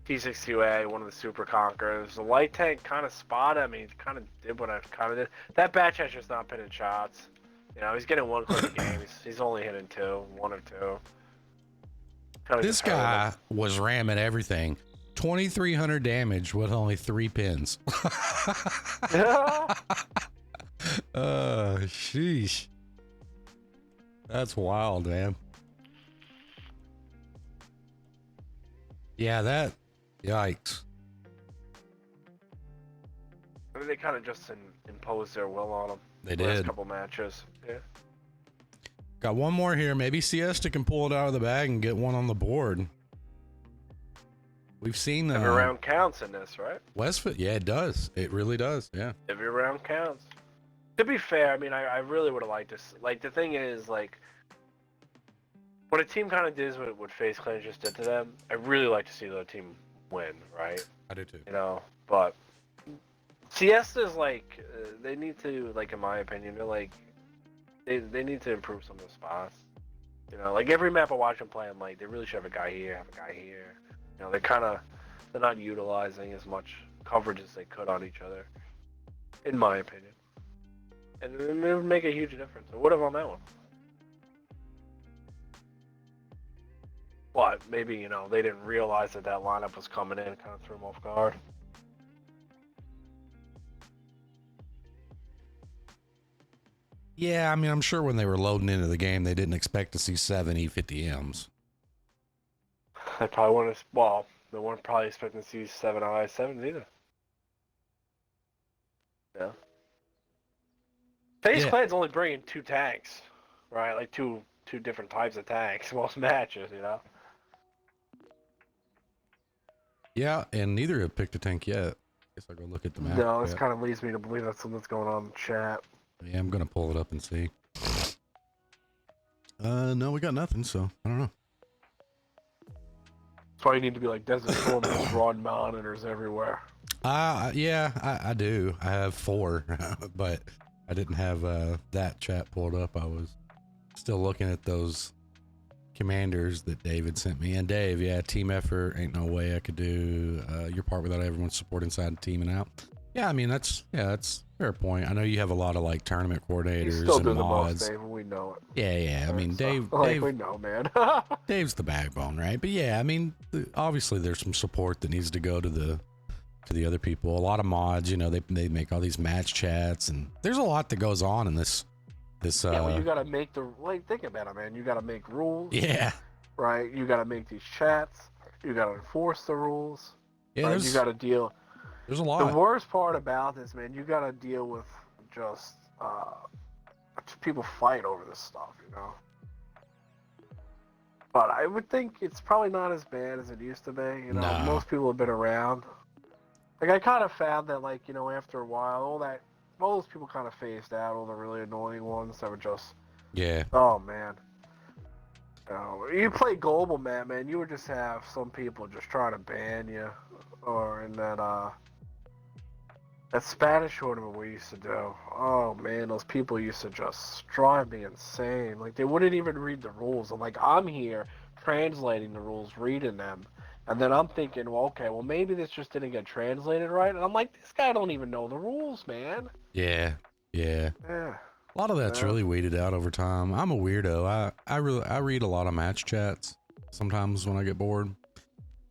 T62A, one of the super conquerors, the light tank kind of spotted. I mean, he kind of did what I kind of did. That batch has just not pinning shots. You know, he's getting one clip a game. He's only hitting one or two. This guy was ramming everything. 2,300 damage with only 3 pins. Sheesh. That's wild, man. Yeah, yikes. I mean, they kind of just imposed their will on him. They the last did. Couple matches. Yeah. Got one more here. Maybe CESTA can pull it out of the bag and get one on the board. We've seen every round counts in this, right? Westfoot, yeah, it does. It really does. Yeah. Every round counts. To be fair, I mean, I really would have liked this. Like, the thing is, like, when a team kind of does what FaZe Clan just did to them, I really like to see the team win, right? I do too. You know, but Siesta's like, they need to, like, in my opinion, they're like, they need to improve some of the spots. You know, like every map I watch them play, I'm like, they really should have a guy here, have a guy here. You know, they're not utilizing as much coverage as they could on each other, in my opinion. And it would make a huge difference. It would have on that one. But maybe, you know, they didn't realize that lineup was coming in and kind of threw them off guard. Yeah, I mean, I'm sure when they were loading into the game, they didn't expect to see 7 E50Ms. They probably weren't, well, they weren't probably expecting to see 7 I-7s either. Yeah. FaZe Clan's only bringing 2 tanks, right? Like two different types of tanks most matches, you know? Yeah, and neither have picked a tank yet. Guess I'll go look at the map. No, this kind of leads me to believe that's something that's going on in the chat. Yeah, I'm gonna pull it up and see. No, we got nothing, so I don't know. That's why you need to be like Desert Storm and just run monitors everywhere. Yeah, I do. I have 4, but I didn't have that chat pulled up. I was still looking at those commanders that David sent me. And Dave, yeah, team effort, ain't no way I could do your part without everyone's support inside the team and out. Yeah, I mean, that's a fair point. I know you have a lot of like tournament coordinators He's still and doing mods. the most, Dave, we know it. Yeah. I mean, Dave, we know, man. Dave's the backbone, right? But yeah, I mean, obviously there's some support that needs to go to the other people. A lot of mods, you know, they make all these match chats, and there's a lot that goes on in this. Yeah, well, you gotta make think about it, man. You gotta make rules. Yeah. Right. You gotta make these chats. You gotta enforce the rules. Yeah. Right? You gotta deal. There's a lot. The worst part about this, man, you gotta deal with just people fight over this stuff, you know. But I would think it's probably not as bad as it used to be. You know, No. Most people have been around. Like, I kind of found that, like, you know, after a while, all those people kind of phased out, all the really annoying ones that were just, Yeah. oh, man. You play global, man, you would just have some people just trying to ban you, or in that Spanish tournament we used to do. Oh, man, those people used to just drive me insane. Like, they wouldn't even read the rules. I'm like, I'm here translating the rules, reading them. And then I'm thinking, well, okay, well, maybe this just didn't get translated right. And I'm like, this guy don't even know the rules, man. Yeah. Yeah. A lot of that's really weeded out over time. I'm a weirdo. I read a lot of match chats sometimes when I get bored,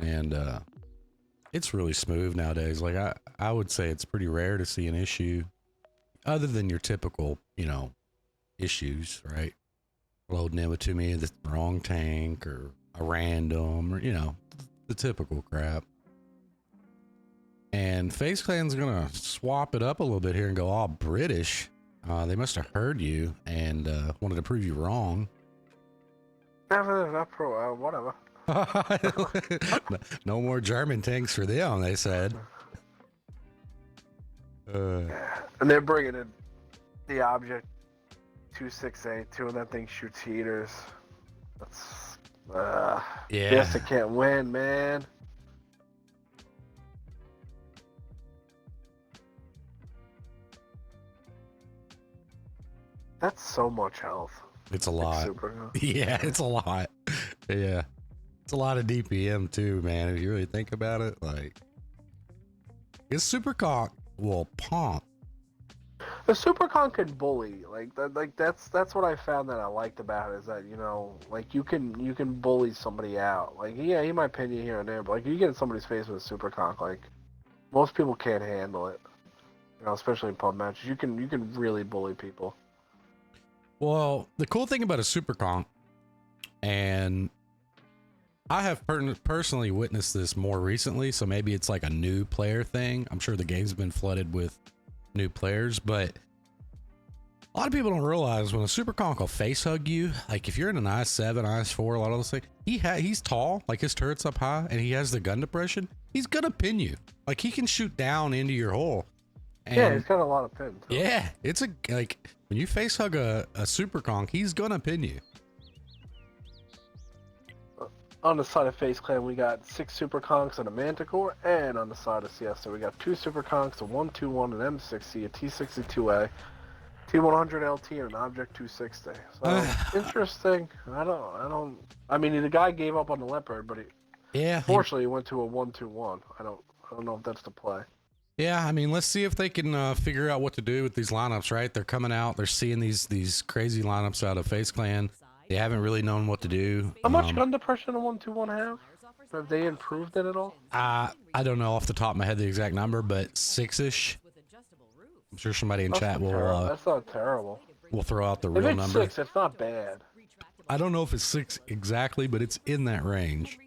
and it's really smooth nowadays. Like I would say it's pretty rare to see an issue other than your typical, you know, issues, right? Loading in with too many of the wrong tank or a random, or, you know, the typical crap. And FaZe Clan's gonna swap it up a little bit here and go all British. They must have heard you and wanted to prove you wrong. Not pro, whatever. No more German tanks for them, they said. And they're bringing in the Object 268 too, and that thing shoots heaters. That's Yeah. Yes, I can't win, man. That's so much health. It's a lot. Super, Yeah, it's a lot. Yeah. It's a lot of DPM too, man. If you really think about it, like his supercock will pump. The Supercon can bully, that's what I found that I liked about it, is that, you know, like you can bully somebody out. Like, yeah, he might pin you here and there, but like you get in somebody's face with a Supercon, like most people can't handle it. You know, especially in pub matches, you can really bully people. Well, the cool thing about a superconk, and I have personally witnessed this more recently, so maybe it's like a new player thing. I'm sure the game's been flooded with new players, but a lot of people don't realize when a superconk will face hug you, like if you're in an IS-7, IS-4, a lot of those things, he's tall, like his turret's up high, and he has the gun depression, he's gonna pin you. Like he can shoot down into your hole. And yeah, he's got a lot of pins. Yeah, it's like when you face hug a superconk, he's gonna pin you. On the side of FaZe Clan, we got 6 Super Conks and a Manticore, and on the side of CESTA, we got 2 Super Conks, a 121, an M60, a T62A, T100 LT, and an Object 260. So interesting. I mean, the guy gave up on the Leopard, but fortunately he went to a 121. I don't know if that's the play. Yeah, I mean, let's see if they can figure out what to do with these lineups. Right, they're coming out, they're seeing these crazy lineups out of FaZe Clan. They haven't really known what to do. How much gun depression a 121 have? Have they improved it at all? I don't know off the top of my head the exact number, but 6-ish. I'm sure somebody in chat will. That's not terrible. We'll throw out the If real it's number. 6, it's not bad. I don't know if it's 6 exactly, but it's in that range.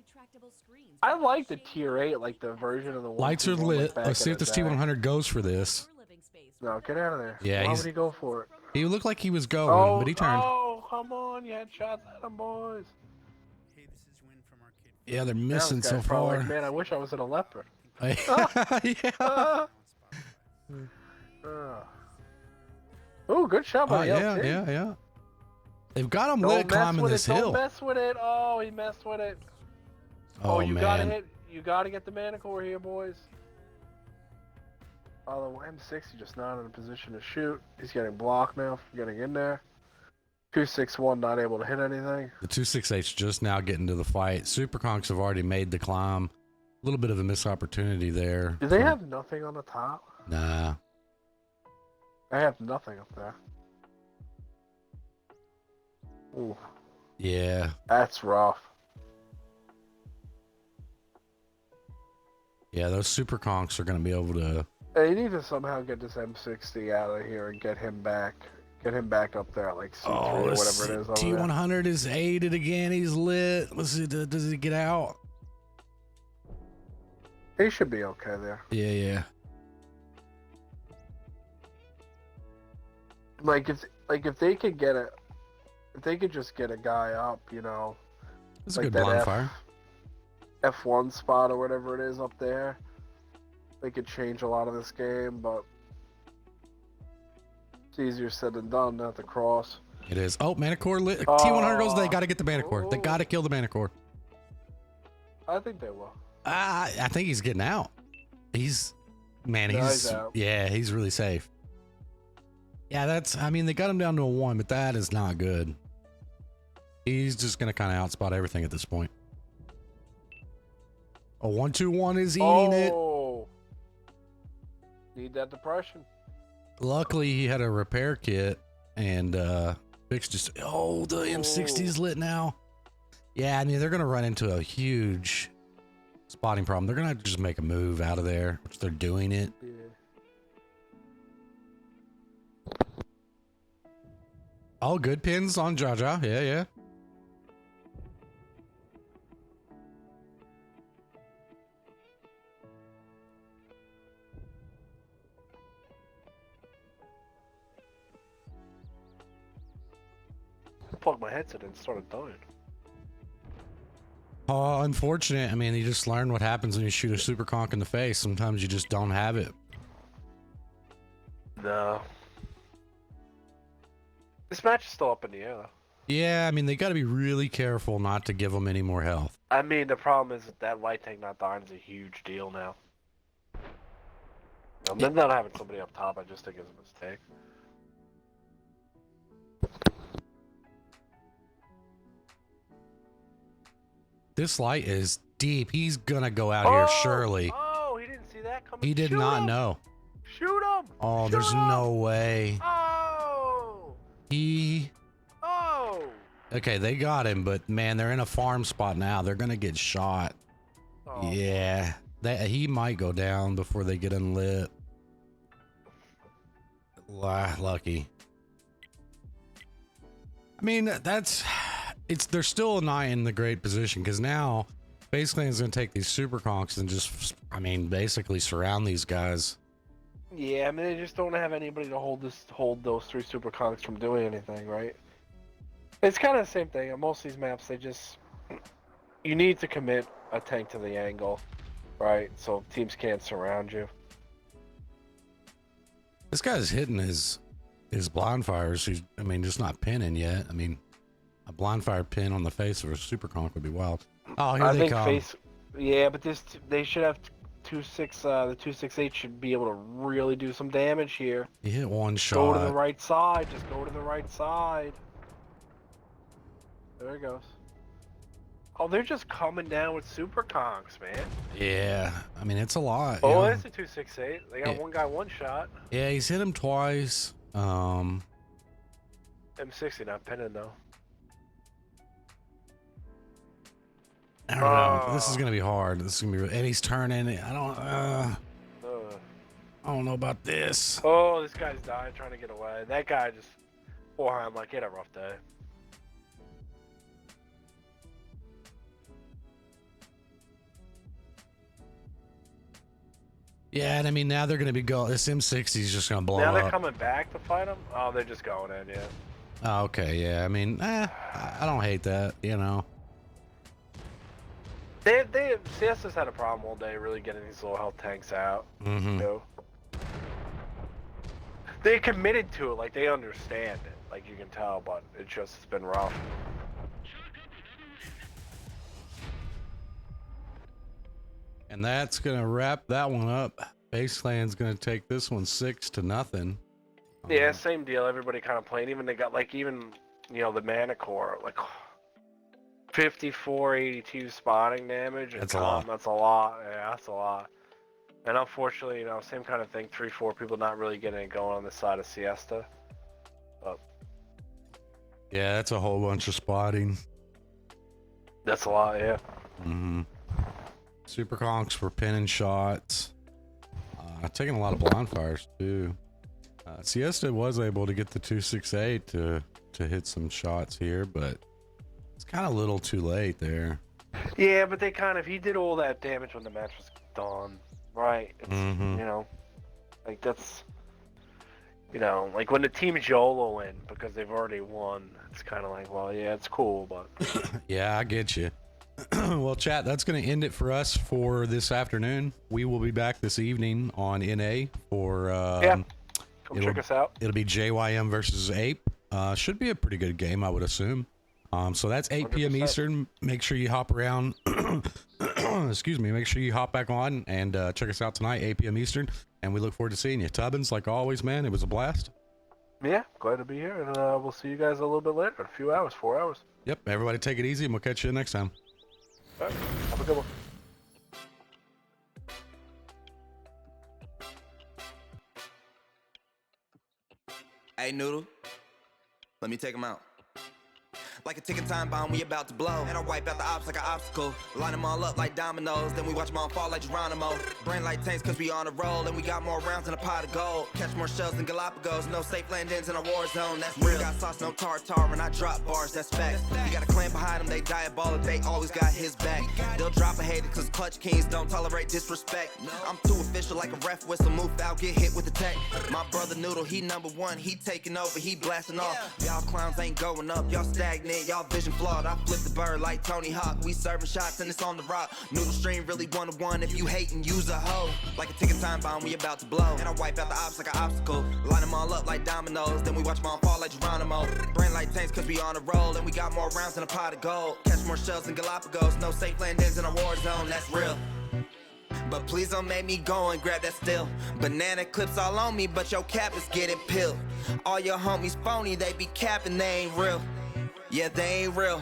I like the tier 8, like the version of the Lights are lit. Let's see if this T100 goes for this. No, get out of there. Yeah, why would he go for it? He looked like he was going, but he turned. Oh, come on, you had shots at him, boys. Hey, this is Win from Arcade. Yeah, they're Now missing this so guy's probably far. like, man, I wish I was in a Leopard. Yeah. Oh, good shot by the LT. Yeah. They've got him Don't lit mess climbing with this it. hill. Don't mess with it. Oh, he messed with it. Oh, you man. gotta hit. You gotta get the Manticore here, boys. Although M60 just not in a position to shoot. He's getting blocked now from getting in there. 261 not able to hit anything. The 268's just now getting to the fight. Superconks have already made the climb. A little bit of a missed opportunity there. Do they have nothing on the top? Nah. They have nothing up there. Ooh, Yeah. that's rough. Yeah, those superconks are going to be able to... They need to somehow get this M60 out of here and get him back. Get him back up there at like C3 or whatever it is. Over T100 is aided again. He's lit. Let's see, does he get out? there. He should be okay there. Yeah. Like if they could get it, if they could just get a guy up, you know, It's a like good that blind fire. F1 spot or whatever it is up there, they could change a lot of this game, but it's easier said than done, not to cross. It is. Oh, Manicore lit. T100 goes. They got to get the Manicore. They got to kill the Manicore. I think they will. I think he's getting out. He's out. Yeah, he's really safe. Yeah, I mean, they got him down to a 1, but that is not good. He's just going to kind of outspot everything at this point. A 1-2-1 is eating it. Need that depression. Luckily, he had a repair kit and fixed just. Oh, the M60's lit now. Yeah, I mean, they're going to run into a huge spotting problem. They're going to have to just make a move out of there, which they're doing it. Yeah. All good pins on Jaja. Yeah. unplugged my headset and started dying. Oh, unfortunate. I mean, you just learn what happens when you shoot a super conk in the face. Sometimes you just don't have it. No. This match is still up in the air, though. Yeah, I mean, they got to be really careful not to give them any more health. I mean, the problem is that light tank not dying is a huge deal now. Them not having somebody up top, I just think is a mistake. This light is deep. He's gonna go out here, surely. Oh, he didn't see that coming. He did not know. Shoot him! Oh, Shoot there's him! no way. Oh! Oh! Okay, they got him, but man, they're in a farm spot now. They're gonna get shot. Oh. Yeah, he might go down before they get unlit. Lucky. I mean, they're still not in the great position because now basically it's gonna take these super conks and just, I mean, basically surround these guys. Yeah, I mean they just don't have anybody to hold those 3 super conks from doing anything, right? It's kind of the same thing. On most of these maps, you need to commit a tank to the angle, right? So teams can't surround you. This guy's hitting his blind fires. He's, I mean, just not pinning yet. I mean, a blind fire pin on the face of a super conk would be wild. Oh, here they come. Yeah, but they should have the 268 should be able to really do some damage here. He hit one shot. Go to the right side. Just go to the right side. There it goes. Oh, they're just coming down with super conks, man. Yeah, I mean, it's a lot. Oh, that's a 268. They got one guy one shot. Yeah, he's hit him twice. M60 not pinning though. I don't know. This is gonna be hard. This is gonna be, and he's turning. I don't know about this. Oh, this guy's dying trying to get away. That guy just, I'm like, he had a rough day. Yeah, and I mean now they're gonna be going. This M60 is just gonna blow up. Now they're coming back to fight him. Oh, they're just going in, yeah. Oh, okay, yeah. I mean, I don't hate that. You know. CESTA's had a problem all day, really getting these low health tanks out. Mm-hmm. You know? They committed to it, like they understand it, like you can tell, but it's been rough. And that's gonna wrap that one up. Baseland's gonna take this one 6-0. Yeah, same deal. Everybody kind of playing. Even they got the mana core, like 5482 spotting damage. That's a lot. That's a lot. Yeah, that's a lot. And unfortunately, same kind of thing. 3-4 people not really getting it going on this side of CESTA. But yeah, that's a whole bunch of spotting. that's a lot, yeah. Mm-hmm. Super conks were pinning shots. Taking a lot of blind fires too. CESTA was able to get the 268 to hit some shots here, but it's kind of a little too late there. Yeah, but he did all that damage when the match was done, right? It's, like that's, like when the team YOLO in because they've already won, it's kind of like, well, yeah, it's cool, but. Yeah, I get you. Well, chat, that's going to end it for us for this afternoon. We will be back this evening on NA for Come check us out. It'll be JYM versus Ape. Should be a pretty good game, I would assume. So that's 8 p.m. 100%. Eastern. Make sure you hop around. Excuse me. Make sure you hop back on and check us out tonight, 8 p.m. Eastern. And we look forward to seeing you. Tubbins, like always, man, it was a blast. Yeah, glad to be here, and we'll see you guys a little bit later, in a few hours, 4 hours. Yep. Everybody take it easy, and we'll catch you next time. All right, have a good one. Hey, Noodle, let me take him out. Like a ticking time bomb, we about to blow. And I wipe out the ops like an obstacle. Line them all up like dominoes, then we watch them all fall like Geronimo. Brain like tanks cause we on a roll, and we got more rounds in a pot of gold. Catch more shells than Galapagos, no safe landings in a war zone, that's real. Got sauce, no tartar, and I drop bars, that's facts. He got a clan behind him, they diabolic, they always got his back. They'll drop a hater cause clutch kings don't tolerate disrespect. I'm too official like a ref whistle, move foul, get hit with the tech. My brother Noodle, he number one, he taking over, he blasting off. Y'all clowns ain't going up, y'all stagnant, y'all vision flawed. I flip the bird like Tony Hawk, we serving shots and it's on the rock. Noodle stream really one-to-one, if you hate and use a hoe. Like a ticking time bomb, we about to blow. And I wipe out the ops like an obstacle. Line them all up like dominoes, then we watch them all fall like Geronimo. Brain like tanks cause we on a roll, and we got more rounds in a pot of gold. Catch more shells than Galapagos, no safe landings in a war zone, that's real. But please don't make me go and grab that still. Banana clips all on me, but your cap is getting peeled. All your homies phony, they be capping, they ain't real. Yeah, they ain't real.